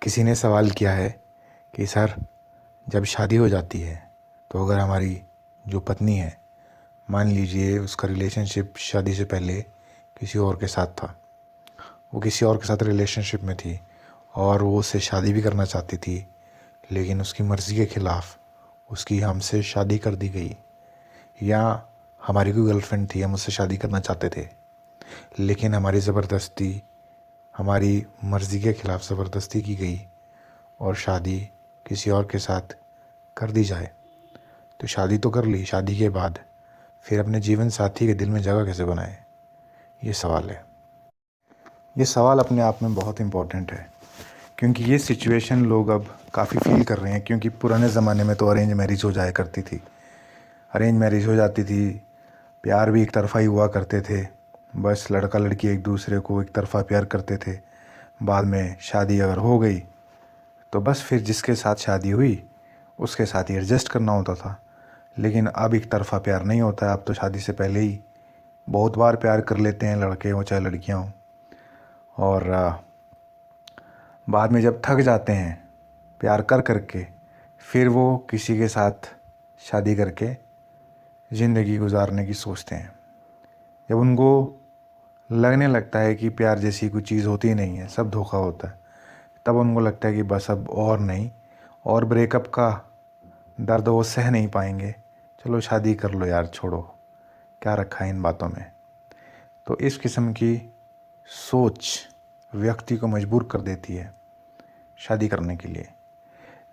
किसी ने सवाल किया है कि सर, जब शादी हो जाती है तो अगर हमारी जो पत्नी है, मान लीजिए उसका रिलेशनशिप शादी से पहले किसी और के साथ था, वो किसी और के साथ रिलेशनशिप में थी और वो उससे शादी भी करना चाहती थी, लेकिन उसकी मर्ज़ी के ख़िलाफ़ उसकी हमसे शादी कर दी गई। या हमारी कोई गर्लफ्रेंड थी, हम उससे शादी करना चाहते थे, लेकिन हमारी मर्ज़ी के ख़िलाफ़ ज़बरदस्ती की गई और शादी किसी और के साथ कर दी जाए। तो शादी तो कर ली, शादी के बाद फिर अपने जीवन साथी के दिल में जगह कैसे बनाए, ये सवाल है। ये सवाल अपने आप में बहुत इम्पोर्टेंट है, क्योंकि ये सिचुएशन लोग अब काफ़ी फील कर रहे हैं। क्योंकि पुराने ज़माने में तो अरेंज मैरिज हो जाया करती थी, अरेंज मैरिज हो जाती थी, प्यार भी एक तरफ़ा ही हुआ करते थे। बस लड़का लड़की एक दूसरे को एक तरफ़ा प्यार करते थे। बाद में शादी अगर हो गई तो बस फिर जिसके साथ शादी हुई उसके साथ ही एडजस्ट करना होता था। लेकिन अब एक तरफ़ा प्यार नहीं होता है। अब तो शादी से पहले ही बहुत बार प्यार कर लेते हैं, लड़के हों चाहे लड़कियां हों। और बाद में जब थक जाते हैं प्यार कर करके, फिर वो किसी के साथ शादी करके ज़िंदगी गुजारने की सोचते हैं। जब उनको लगने लगता है कि प्यार जैसी कोई चीज़ होती ही नहीं है, सब धोखा होता है, तब उनको लगता है कि बस अब और नहीं, और ब्रेकअप का दर्द वो सह नहीं पाएंगे, चलो शादी कर लो यार, छोड़ो, क्या रखा है इन बातों में। तो इस किस्म की सोच व्यक्ति को मजबूर कर देती है शादी करने के लिए।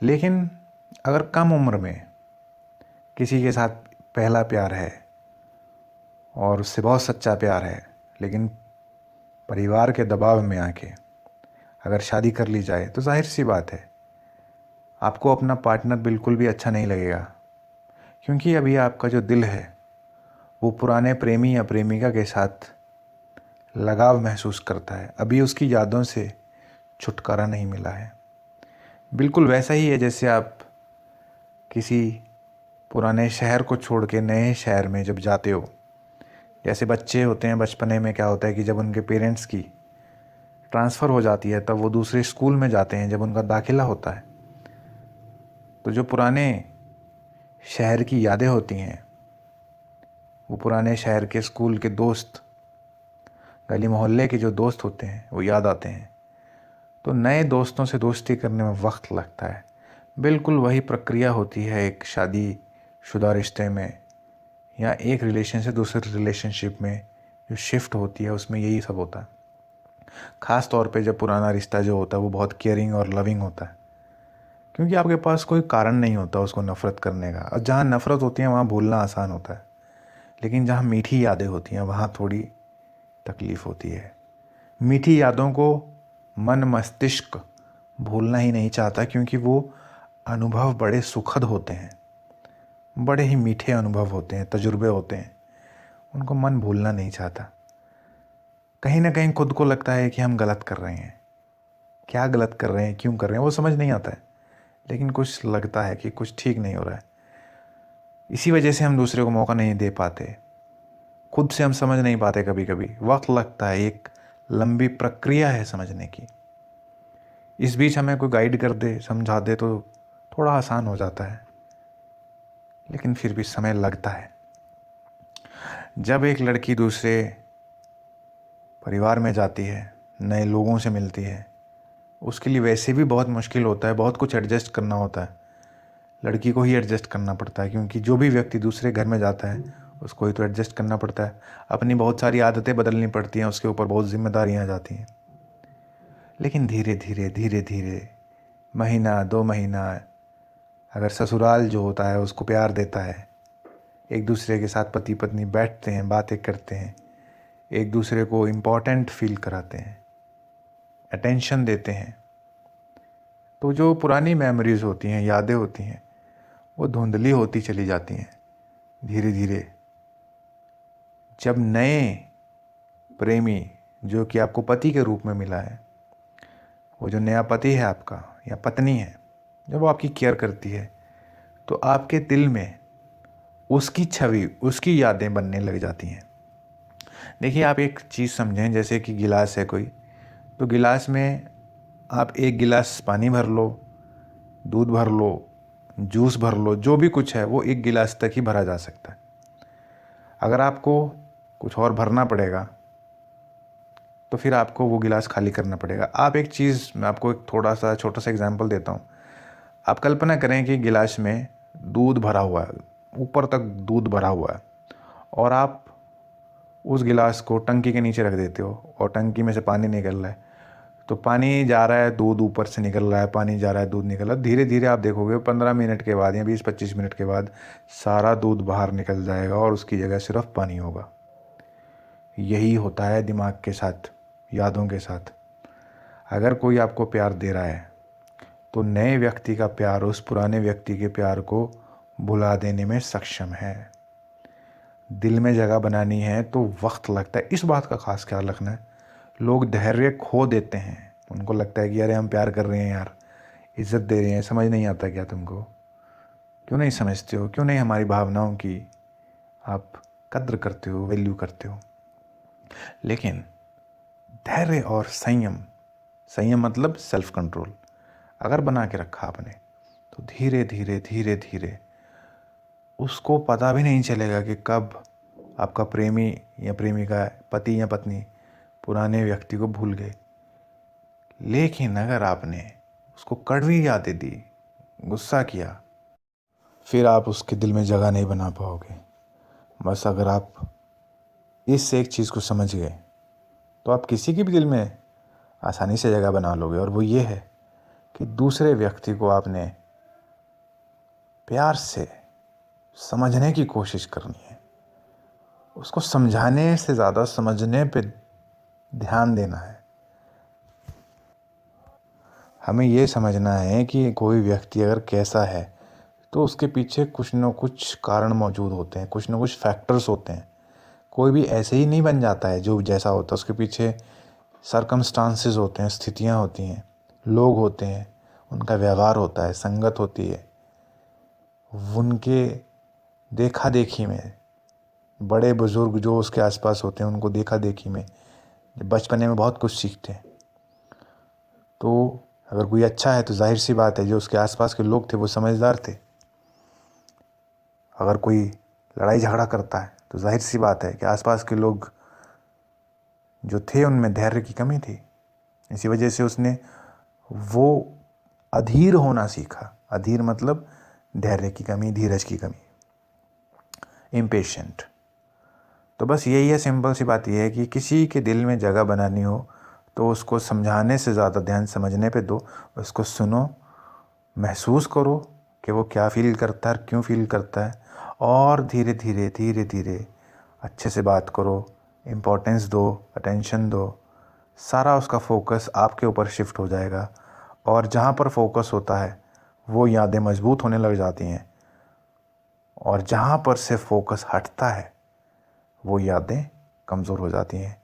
लेकिन अगर कम उम्र में किसी के साथ पहला प्यार है और उससे बहुत सच्चा प्यार है, लेकिन परिवार के दबाव में आके अगर शादी कर ली जाए तो जाहिर सी बात है आपको अपना पार्टनर बिल्कुल भी अच्छा नहीं लगेगा। क्योंकि अभी आपका जो दिल है वो पुराने प्रेमी या प्रेमिका के साथ लगाव महसूस करता है, अभी उसकी यादों से छुटकारा नहीं मिला है। बिल्कुल वैसा ही है जैसे आप किसी पुराने शहर को छोड़ के नए शहर में जब जाते हो। जैसे बच्चे होते हैं, बचपने में क्या होता है कि जब उनके पेरेंट्स की ट्रांसफ़र हो जाती है तब वो दूसरे स्कूल में जाते हैं, जब उनका दाखिला होता है तो जो पुराने शहर की यादें होती हैं, वो पुराने शहर के स्कूल के दोस्त, गली मोहल्ले के जो दोस्त होते हैं वो याद आते हैं। तो नए दोस्तों से दोस्ती करने में वक्त लगता है। बिल्कुल वही प्रक्रिया होती है एक शादीशुदा रिश्ते में या एक रिलेशन से दूसरे रिलेशनशिप में जो शिफ्ट होती है, उसमें यही सब होता है। ख़ास तौर पे जब पुराना रिश्ता जो होता है वो बहुत केयरिंग और लविंग होता है, क्योंकि आपके पास कोई कारण नहीं होता उसको नफ़रत करने का। और जहाँ नफ़रत होती है वहाँ भूलना आसान होता है, लेकिन जहाँ मीठी यादें होती हैं वहाँ थोड़ी तकलीफ़ होती है। मीठी यादों को मन मस्तिष्क भूलना ही नहीं चाहता, क्योंकि वो अनुभव बड़े सुखद होते हैं, बड़े ही मीठे अनुभव होते हैं, तजुर्बे होते हैं, उनको मन भूलना नहीं चाहता। कहीं ना कहीं खुद को लगता है कि हम गलत कर रहे हैं, क्या गलत कर रहे हैं, क्यों कर रहे हैं, वो समझ नहीं आता है, लेकिन कुछ लगता है कि कुछ ठीक नहीं हो रहा है। इसी वजह से हम दूसरे को मौका नहीं दे पाते, खुद से हम समझ नहीं पाते, कभी कभी वक्त लगता है, एक लंबी प्रक्रिया है समझने की। इस बीच हमें कोई गाइड कर दे, समझा दे तो थोड़ा आसान हो जाता है, लेकिन फिर भी समय लगता है। जब एक लड़की दूसरे परिवार में जाती है, नए लोगों से मिलती है, उसके लिए वैसे भी बहुत मुश्किल होता है, बहुत कुछ एडजस्ट करना होता है। लड़की को ही एडजस्ट करना पड़ता है, क्योंकि जो भी व्यक्ति दूसरे घर में जाता है उसको ही तो एडजस्ट करना पड़ता है। अपनी बहुत सारी आदतें बदलनी पड़ती हैं, उसके ऊपर बहुत जिम्मेदारियाँ आ जाती हैं। लेकिन धीरे धीरे धीरे धीरे, महीना 2 महीना, अगर ससुराल जो होता है उसको प्यार देता है, एक दूसरे के साथ पति पत्नी बैठते हैं, बातें करते हैं, एक दूसरे को इम्पोर्टेंट फील कराते हैं, अटेंशन देते हैं, तो जो पुरानी मेमोरीज़ होती हैं, यादें होती हैं, वो धुंधली होती चली जाती हैं धीरे धीरे। जब नए प्रेमी जो कि आपको पति के रूप में मिला है, वो जो नया पति है आपका या पत्नी है, जब वो आपकी केयर करती है तो आपके दिल में उसकी छवि, उसकी यादें बनने लग जाती हैं। देखिए, आप एक चीज़ समझें, जैसे कि गिलास है कोई, तो गिलास में आप एक गिलास पानी भर लो, दूध भर लो, जूस भर लो, जो भी कुछ है वो एक गिलास तक ही भरा जा सकता है। अगर आपको कुछ और भरना पड़ेगा तो फिर आपको वो गिलास खाली करना पड़ेगा। आप एक चीज़, मैं आपको एक थोड़ा सा छोटा सा एग्जांपल देता हूँ। आप कल्पना करें कि गिलास में दूध भरा हुआ है, ऊपर तक दूध भरा हुआ है, और आप उस गिलास को टंकी के नीचे रख देते हो और टंकी में से पानी निकल रहा है। तो पानी जा रहा है, दूध ऊपर से निकल रहा है, पानी जा रहा है, दूध निकल रहा है। धीरे धीरे आप देखोगे 15 मिनट के बाद या 20-25 मिनट के बाद सारा दूध बाहर निकल जाएगा और उसकी जगह सिर्फ पानी होगा। यही होता है दिमाग के साथ, यादों के साथ। अगर कोई आपको प्यार दे रहा है तो नए व्यक्ति का प्यार उस पुराने व्यक्ति के प्यार को भुला देने में सक्षम है। दिल में जगह बनानी है तो वक्त लगता है। इस बात का खास ख्याल रखना है। लोग धैर्य खो देते हैं, उनको लगता है कि अरे हम प्यार कर रहे हैं यार, इज्जत दे रहे हैं, समझ नहीं आता क्या तुमको? क्यों नहीं समझते हो? क्यों नहीं हमारी भावनाओं की आप कद्र करते हो, वैल्यू करते हो? लेकिन धैर्य और संयम, संयम मतलब सेल्फ कंट्रोल, अगर बना के रखा आपने तो धीरे धीरे धीरे धीरे उसको पता भी नहीं चलेगा कि कब आपका प्रेमी या प्रेमिका, पति या पत्नी पुराने व्यक्ति को भूल गए। लेकिन अगर आपने उसको कड़वी यादें दी, गुस्सा किया, फिर आप उसके दिल में जगह नहीं बना पाओगे। बस अगर आप इस एक चीज़ को समझ गए तो आप किसी के भी दिल में आसानी से जगह बना लोगे। और वो ये है कि दूसरे व्यक्ति को आपने प्यार से समझने की कोशिश करनी है। उसको समझाने से ज़्यादा समझने पे ध्यान देना है। हमें ये समझना है कि कोई व्यक्ति अगर कैसा है तो उसके पीछे कुछ न कुछ कारण मौजूद होते हैं, कुछ न कुछ फैक्टर्स होते हैं। कोई भी ऐसे ही नहीं बन जाता है जो जैसा होता है, उसके पीछे सरकमस्टांसेस होते हैं, स्थितियाँ होती हैं, लोग होते हैं, उनका व्यवहार होता है, संगत होती है। उनके देखा देखी में, बड़े बुजुर्ग जो उसके आसपास होते हैं उनको देखा देखी में बचपने में बहुत कुछ सीखते हैं। तो अगर कोई अच्छा है तो जाहिर सी बात है जो उसके आसपास के लोग थे वो समझदार थे। अगर कोई लड़ाई झगड़ा करता है तो जाहिर सी बात है कि आसपास के लोग जो थे उनमें धैर्य की कमी थी। इसी वजह से उसने वो अधीर होना सीखा। अधीर मतलब धैर्य की कमी, धीरज की कमी, इम्पेशेंट। तो बस यही है, सिंपल सी बात यह है कि किसी के दिल में जगह बनानी हो तो उसको समझाने से ज़्यादा ध्यान समझने पे दो। उसको सुनो, महसूस करो कि वो क्या फील करता है, क्यों फील करता है, और धीरे धीरे धीरे धीरे अच्छे से बात करो, इम्पोर्टेंस दो, अटेंशन दो। सारा उसका फोकस आपके ऊपर शिफ्ट हो जाएगा और जहाँ पर फोकस होता है वो यादें मजबूत होने लग जाती हैं, और जहाँ पर से फोकस हटता है वो यादें कमज़ोर हो जाती हैं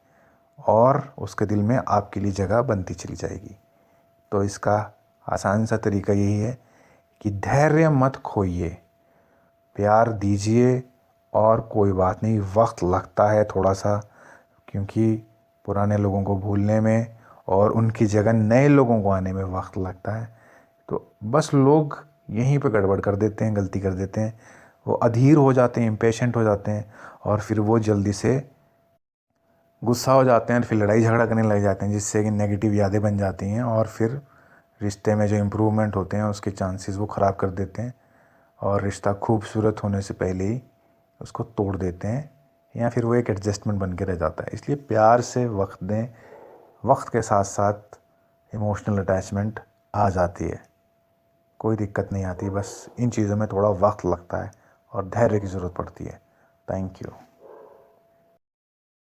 और उसके दिल में आपके लिए जगह बनती चली जाएगी। तो इसका आसान सा तरीका यही है कि धैर्य मत खोइए, प्यार दीजिए। और कोई बात नहीं, वक्त लगता है थोड़ा सा, क्योंकि पुराने लोगों को भूलने में और उनकी जगह नए लोगों को आने में वक्त लगता है। तो बस लोग यहीं पे गड़बड़ कर देते हैं, गलती कर देते हैं। वो अधीर हो जाते हैं, इम्पेशेंट हो जाते हैं, और फिर वो जल्दी से गुस्सा हो जाते हैं, फिर लड़ाई झगड़ा करने लग जाते हैं, जिससे कि नेगेटिव यादें बन जाती हैं और फिर रिश्ते में जो इम्प्रूवमेंट होते हैं उसके चांसेस वो ख़राब कर देते हैं, और रिश्ता खूबसूरत होने से पहले ही उसको तोड़ देते हैं, या फिर वो एक एडजस्टमेंट बन के रह जाता है। इसलिए प्यार से वक्त दें, वक्त के साथ साथ इमोशनल अटैचमेंट आ जाती है, कोई दिक्कत नहीं आती। बस इन चीज़ों में थोड़ा वक्त लगता है और धैर्य की ज़रूरत पड़ती है। Thank you.